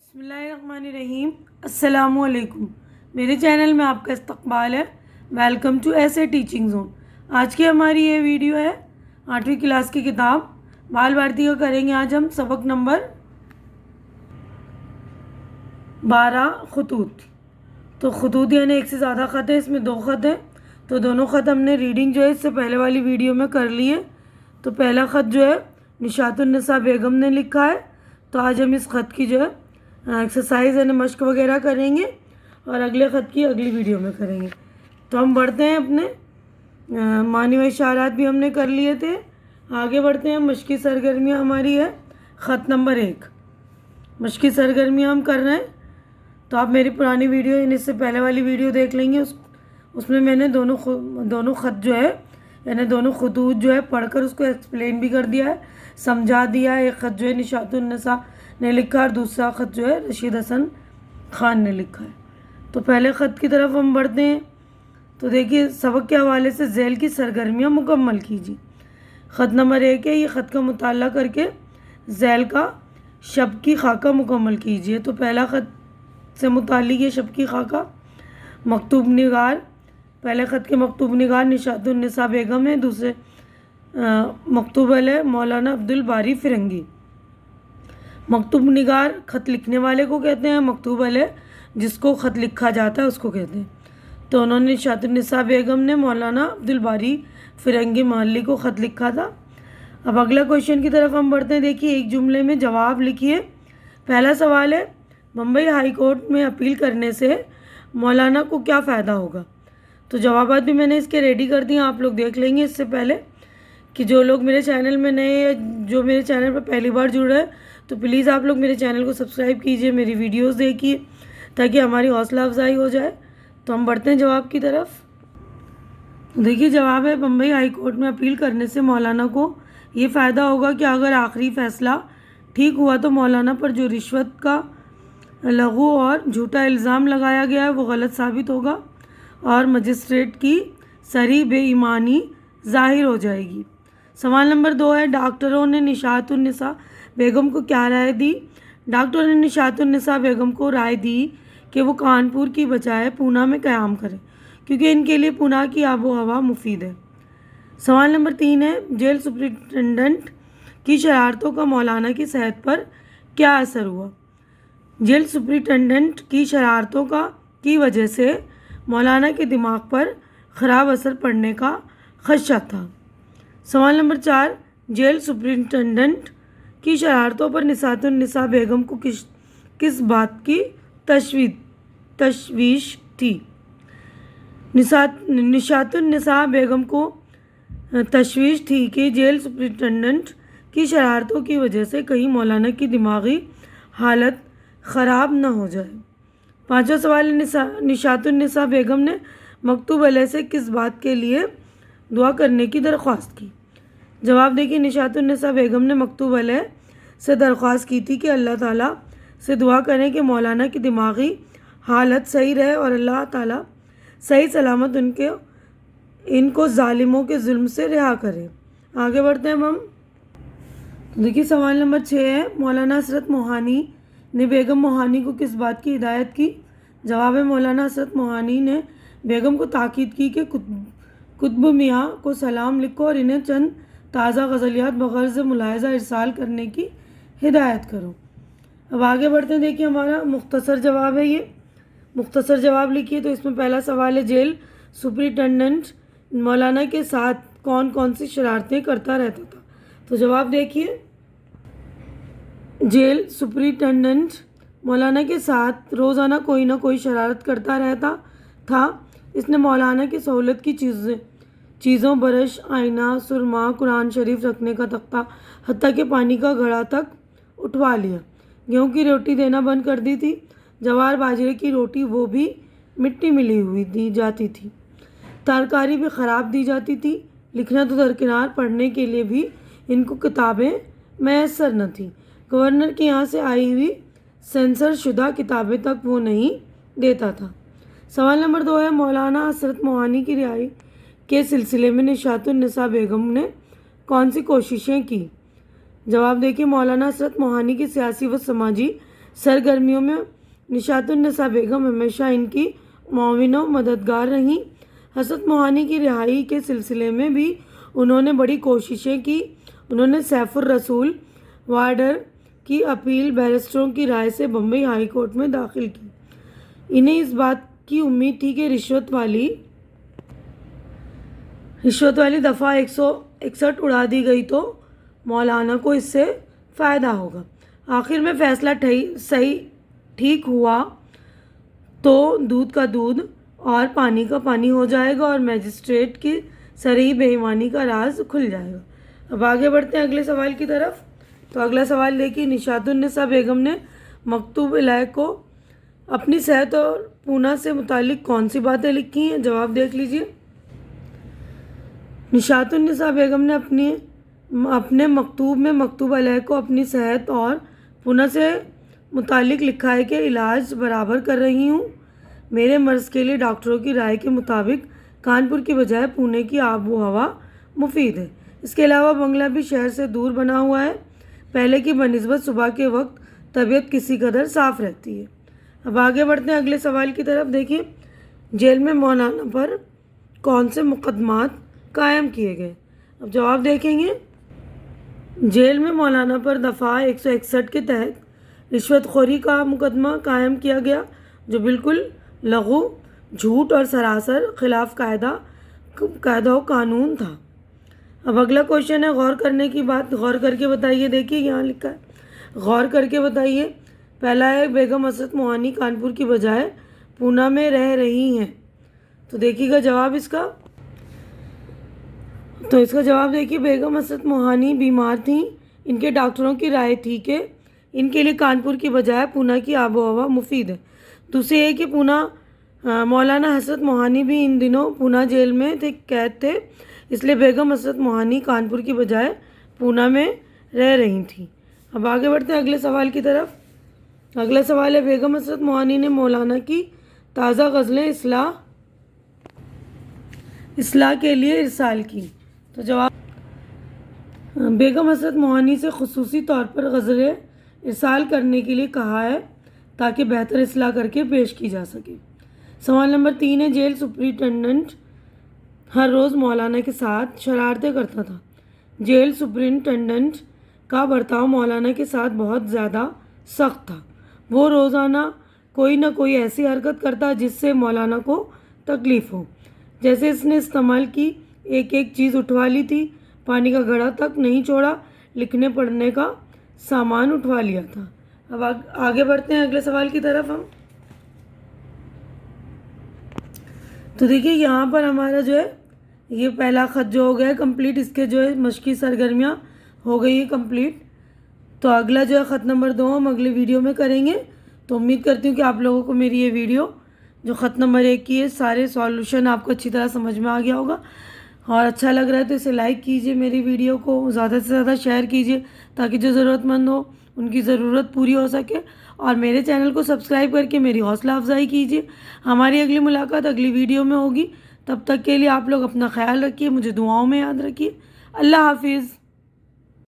بسم اللہ الرحمن الرحیم۔ السلام علیکم، میرے چینل میں آپ کا استقبال ہے۔ ویلکم ٹو ایسے ٹیچنگ زون۔ آج کی ہماری یہ ویڈیو ہے 8ویں کلاس کی کتاب بال بھارتی کا۔ کریں گے آج ہم سبق نمبر 12 خطوط۔ تو خطوط یعنی ایک سے زیادہ خط ہے، اس میں 2 خط ہیں، تو دونوں خط ہم نے ریڈنگ جو ہے اس سے پہلے والی ویڈیو میں کر لی ہے۔ تو پہلا خط جو ہے نشاط النساء بیگم نے لکھا ہے، تو آج ہم اس خط کی جو ہے ایکسرسائز یعنی مشق وغیرہ کریں گے، اور اگلے خط کی اگلی ویڈیو میں کریں گے۔ تو ہم بڑھتے ہیں، اپنے معنی و اشارات بھی ہم نے کر لیے تھے، آگے بڑھتے ہیں۔ مشقی سرگرمیاں ہماری ہے خط نمبر 1۔ مشقی سرگرمیاں ہم کر رہے ہیں، تو آپ میری پرانی ویڈیو یعنی اس سے پہلے والی ویڈیو دیکھ لیں گے، اس میں نے دونوں خط جو ہے یعنی دونوں خطوط جو ہے پڑھ کر اس کو ایکسپلین بھی کر دیا ہے، سمجھا دیا ہے۔ ایک خط جو ہے نشاط النساء نے لکھا اور دوسرا خط جو ہے رشید حسن خان نے لکھا ہے۔ تو پہلے خط کی طرف ہم بڑھتے ہیں۔ تو دیکھیے، سبق کے حوالے سے ذیل کی سرگرمیاں مکمل کیجیے۔ خط نمبر 1 ہے، یہ خط کا مطالعہ کر کے ذیل کا شب کی خاکہ مکمل کیجیے۔ تو پہلا خط سے متعلق یہ شب کی خاکہ مکتوب نگار، پہلے خط کے مکتوب نگار نشاط النساء بیگم ہے، دوسرے مکتوب علیہ مولانا عبدالباری فرنگی۔ مکتوب نگار خط لکھنے والے کو کہتے ہیں، مکتوب علیہ جس کو خط لکھا جاتا ہے اس کو کہتے ہیں۔ تو انہوں نے نشاط النساء بیگم نے مولانا عبدالباری فرنگی محلی کو خط لکھا تھا۔ اب اگلا کویشچن کی طرف ہم بڑھتے ہیں۔ دیکھیے، ایک جملے میں جواب لکھیے۔ پہلا سوال ہے، بمبئی ہائی کورٹ میں اپیل کرنے سے مولانا کو کیا فائدہ ہوگا؟ تو جوابات بھی میں نے اس کے ریڈی کر دیے، آپ لوگ دیکھ لیں گے۔ اس سے پہلے کہ جو لوگ میرے چینل میں نئے یا جو میرے چینل پر پہلی بار جڑ رہے ہیں، تو پلیز آپ لوگ میرے چینل کو سبسکرائب کیجئے، میری ویڈیوز دیکھیے تاکہ ہماری حوصلہ افزائی ہو جائے۔ تو ہم بڑھتے ہیں جواب کی طرف۔ دیکھیے، جواب ہے، بمبئی ہائی کورٹ میں اپیل کرنے سے مولانا کو یہ فائدہ ہوگا کہ اگر آخری فیصلہ ٹھیک ہوا تو مولانا پر جو رشوت کا لغو اور جھوٹا الزام لگایا گیا ہے وہ غلط ثابت ہوگا، اور مجسٹریٹ کی صریح بے ایمانی ظاہر ہو جائے گی۔ سوال نمبر 2 ہے، ڈاکٹروں نے نشاط النساء بیگم کو کیا رائے دی؟ ڈاکٹروں نے نشاط النساء بیگم کو رائے دی کہ وہ کانپور کی بجائے پونا میں قیام کریں، کیونکہ ان کے لیے پونا کی آب و ہوا مفید ہے۔ سوال نمبر 3 ہے، جیل سپرنٹنڈنٹ کی شرارتوں کا مولانا کی صحت پر کیا اثر ہوا؟ جیل سپرنٹنڈنٹ کی شرارتوں کی وجہ سے مولانا کے دماغ پر خراب اثر پڑنے کا خدشہ تھا۔ سوال نمبر 4، جیل سپرنٹنڈنٹ کی شرارتوں پر نشاط النساء بیگم کو کس بات کی تشویش تھی؟ نشاط النساء بیگم کو تشویش تھی کہ جیل سپرنٹنڈنٹ کی شرارتوں کی وجہ سے کہیں مولانا کی دماغی حالت خراب نہ ہو جائے۔ 5واں سوال، نشاط النساء بیگم نے مکتوب علیہ سے کس بات کے لیے دعا کرنے کی درخواست کی؟ جواب دیکھیے، نشاط النساء بیگم نے مکتوب علیہ سے درخواست کی تھی کہ اللہ تعالیٰ سے دعا کریں کہ مولانا کی دماغی حالت صحیح رہے اور اللہ تعالیٰ صحیح سلامت ان کو ظالموں کے ظلم سے رہا کرے۔ آگے بڑھتے ہیں ہم۔ دیکھیے، سوال نمبر 6 ہے، مولانا حسرت موہانی نے بیگم موہانی کو کس بات کی ہدایت کی؟ جواب ہے، مولانا حسرت موہانی نے بیگم کو تاکید کی کہ قطب میاں کو سلام لکھو اور انہیں چند تازہ غزلیات بغرض ملاحظہ ارسال کرنے کی ہدایت کرو۔ اب آگے بڑھتے ہیں۔ دیکھیے، ہمارا مختصر جواب ہے، یہ مختصر جواب لکھیے۔ تو اس میں پہلا سوال ہے، جیل سپرنٹنڈنٹ مولانا کے ساتھ کون کون سی شرارتیں کرتا رہتا تھا؟ تو جواب دیکھیے، جیل سپرنٹنڈنٹ مولانا کے ساتھ روزانہ کوئی نہ کوئی شرارت کرتا رہتا تھا۔ اس نے مولانا کی سہولت کی چیزوں برش، آئینہ، سرما، قرآن شریف رکھنے کا تختہ، حتیٰ کہ پانی کا گھڑا تک اٹھوا لیا۔ گیہوں کی روٹی دینا بند کر دی تھی، جوار باجرے کی روٹی وہ بھی مٹی ملی ہوئی دی جاتی تھی، ترکاری بھی خراب دی جاتی تھی۔ لکھنا تو درکنار، پڑھنے کے لیے بھی ان کو کتابیں میسر نہ تھیں۔ گورنر کے یہاں سے آئی ہوئی سینسر شدہ کتابیں تک وہ نہیں دیتا تھا۔ سوال نمبر 2 ہے، مولانا حسرت موہانی کی رہائی کے سلسلے میں نشاط النساء بیگم نے کون سی کوششیں کی؟ جواب دیکھیے، مولانا حسرت موہانی کی سیاسی و سماجی سرگرمیوں میں نشاط النساء بیگم ہمیشہ ان کی معاون و مددگار رہیں۔ حسرت موہانی کی رہائی کے سلسلے میں بھی انہوں نے بڑی کوششیں کی۔ انہوں نے سیف الرسول وارڈر کی اپیل بیرسٹروں کی رائے سے بمبئی ہائی کورٹ میں داخل کی۔ انہیں اس بات کی امید تھی کہ رشوت والی دفعہ 161 اڑا دی گئی تو مولانا کو اس سے فائدہ ہوگا۔ آخر میں فیصلہ ٹھیک ہوا تو دودھ کا دودھ اور پانی کا پانی ہو جائے گا اور میجسٹریٹ کی صریح بے ایمانی کا راز کھل جائے گا۔ اب آگے بڑھتے ہیں اگلے سوال کی طرف۔ تو اگلا سوال دیکھیے، نشاط النساء بیگم نے مکتوب الہی کو اپنی صحت اور پونا سے متعلق کون سی باتیں لکھی ہیں؟ جواب دیکھ لیجیے۔ نشاط النساء بیگم نے اپنے مکتوب میں مکتوب الہی کو اپنی صحت اور پونا سے متعلق لکھا ہے کہ علاج برابر کر رہی ہوں۔ میرے مرض کے لیے ڈاکٹروں کی رائے کے مطابق کانپور کی بجائے پونے کی آب و ہوا مفید ہے۔ اس کے علاوہ بنگلہ بھی شہر سے دور بنا ہوا ہے۔ پہلے کی بنسبت صبح کے وقت طبیعت کسی قدر صاف رہتی ہے۔ اب آگے بڑھتے ہیں اگلے سوال کی طرف۔ دیکھیں، جیل میں مولانا پر کون سے مقدمات قائم کیے گئے؟ اب جواب دیکھیں گے۔ جیل میں مولانا پر دفعہ 161 کے تحت رشوت خوری کا مقدمہ قائم کیا گیا، جو بالکل لغو، جھوٹ اور سراسر خلاف قاعدہ و قانون تھا۔ اب اگلا کوشچن ہے غور کرنے کی بات، غور کر کے بتائیے۔ دیکھیے یہاں لکھا ہے، غور کر کے بتائیے۔ پہلا ہے بیگم حسرت موہانی کانپور کی بجائے پونا میں رہ رہی ہیں، تو دیکھیے گا جواب اس کا۔ تو اس کا جواب دیکھیے، بیگم حسرت موہانی بیمار تھیں، ان کے ڈاکٹروں کی رائے تھی کہ ان کے لیے کانپور کی بجائے پونا کی آب و ہوا مفید ہے۔ دوسری یہ کہ مولانا حسرت موہانی بھی ان دنوں پونا جیل میں قید تھے، اس لیے بیگم حسرت موہانی کانپور کی بجائے پونا میں رہ رہی تھیں۔ اب آگے بڑھتے ہیں اگلے سوال کی طرف۔ اگلا سوال ہے، بیگم حسرت موہانی نے مولانا کی تازہ غزلیں اصلاح کے لیے ارسال کی، تو جواب بیگم حسرت موہانی سے خصوصی طور پر غزلیں ارسال کرنے کے لیے کہا ہے تاکہ بہتر اصلاح کر کے پیش کی جا سکے۔ سوال نمبر 3 ہے، جیل سپرنٹینڈنٹ ہر روز مولانا کے ساتھ شرارتیں کرتا تھا۔ جیل سپرنٹینڈنٹ کا برتاؤ مولانا کے ساتھ بہت زیادہ سخت تھا۔ وہ روزانہ کوئی نہ کوئی ایسی حرکت کرتا جس سے مولانا کو تکلیف ہو، جیسے اس نے استعمال کی ایک چیز اٹھوا لی تھی، پانی کا گھڑا تک نہیں چھوڑا، لکھنے پڑھنے کا سامان اٹھوا لیا تھا۔ اب آگے بڑھتے ہیں اگلے سوال کی طرف ہم۔ تو دیکھیے یہاں پر ہمارا جو ہے یہ پہلا خط جو ہو گیا ہے کمپلیٹ، اس کے جو ہے مشقی سرگرمیاں ہو گئی ہے کمپلیٹ۔ تو اگلا جو ہے خط نمبر 2 ہم اگلے ویڈیو میں کریں گے۔ تو امید کرتی ہوں کہ آپ لوگوں کو میری یہ ویڈیو جو خط نمبر 1 کی ہے سارے سولوشن آپ کو اچھی طرح سمجھ میں آ گیا ہوگا، اور اچھا لگ رہا ہے تو اسے لائک کیجیے، میری ویڈیو کو زیادہ سے زیادہ شیئر کیجیے تاکہ جو ضرورت مند ہو ان کی ضرورت پوری ہو سکے، اور میرے چینل کو سبسکرائب کر کے میری حوصلہ افزائی کیجیے۔ ہماری اگلی ملاقات اگلی ویڈیو میں ہوگی، تب تک کے لیے آپ لوگ اپنا خیال رکھیے، مجھے دعاؤں میں یاد رکھیے۔ اللہ حافظ۔